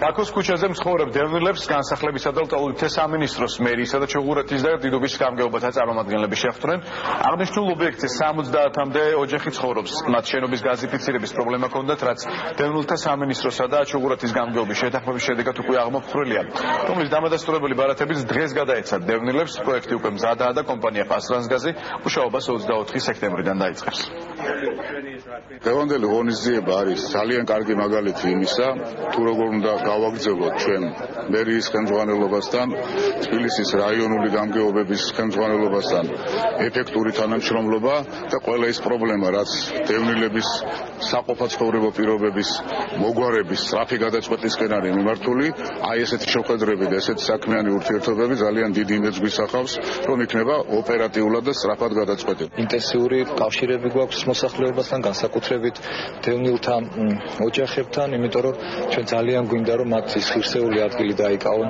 ბაქოს ქუჩაზე მცხოვრებ დევნილებს განსახლებისა და ლტოლვილთა სამინისტროს მერიისა და ჩუღურეთის და დიდუბის გამგეობათა წარმომადგენლები შეხვდნენ. აღნიშნულ ობიექტზე 70-მდე ოჯახი ცხოვრობს. მათ შენობის გაზიფიცირების პრობლემა ჰქონდათ, რაც დევნილთა სამინისტროსა და ჩუღურეთის გამგეობის შეთანხმების შედეგად უკვე აღმოფხვრილია. რომლის დამადასტურებელი ბარათებიც დღეს გადაეცათ დევნილებს. პროექტი უკვე მზადაა და კომპანია ფასტრანსგაზი მუშაობას 24 სექტემბრიდან დაიწყებს. დღევანდელი ღონისძიება არის ძალიან კარგი მაგალითი იმისა, თუ როგორ უნდა გავაგრძელოთ ჩვენ მერიის ხელმძღვანელობასთან, თბილისის რაიონული გამგეობების ხელმძღვანელობასთან ეფექტური თანამშრომლობა და ყველა ის პრობლემა, რაც დევნილების საყოფაცხოვრებო პირობების მოგვარების სწრაფი გადაწყვეტისკენ არის მიმართული, აი ესეთი შეხვედრები და ესეთი საქმიანი ურთიერთობები ძალიან დიდ იმედს გვისახავს, რომ იქნება ოპერატიულად და სწრაფად გადაწყვეტილი. ინტენსიური კავშირები გვაქვს მოსახლეობასთან, განსაკუთრებით დევნილთა ოჯახებთან, იმიტომ რომ ჩვენ ძალიან გვინდა რომ მათ ის ღირსეული ადგილი დაიკავონ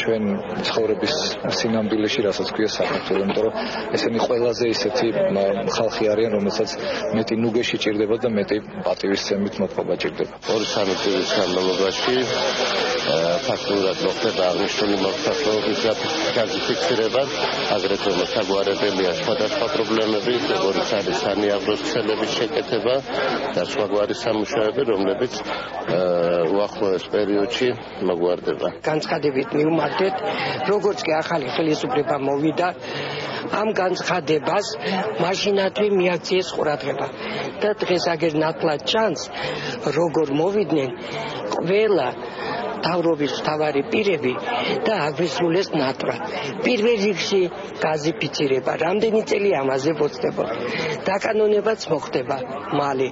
ჩვენ ცხოვრების სინამდვილეში, რასაც ქვია საქართველო, იმიტომ რომ ესენი ყველაზე ისეთი ხალხი არიან, რომელსაც მეტი ნუგეში ჭირდება და მეტი პატივისცემით მოთხოვა ჭირდება. 2-3 წლის განმავლობაში ფაქტურად მოხდება აღნიშნული მოსახლეობის გაზიფიცირება, აგრეთვე მოსაგვარებელია სხვადასხვა პრობლემები, როგორც არის სანიაღროს ქსელების შეკეთება და სხვაგვარი სამუშაოები, რომლებიც უახლოეს პერიოდში მოგვარდება. განცხადებით მივმართეთ, როგორც კი ახალი ხელისუფლება მოვიდა, ამ განცხადებას მაშინათვე მიაქციეს ყურადღება და დღეს აგერ ნათლად ჩანს, როგორ მოვიდნენ ყველა თავრობის მთავარი პირები და აგვისრულეს ნათლად. პირველ რიგში გაზიფიცირება, რამდენი წელი ამაზე ვოცდება. დაკანონებაც მოხდება მალე.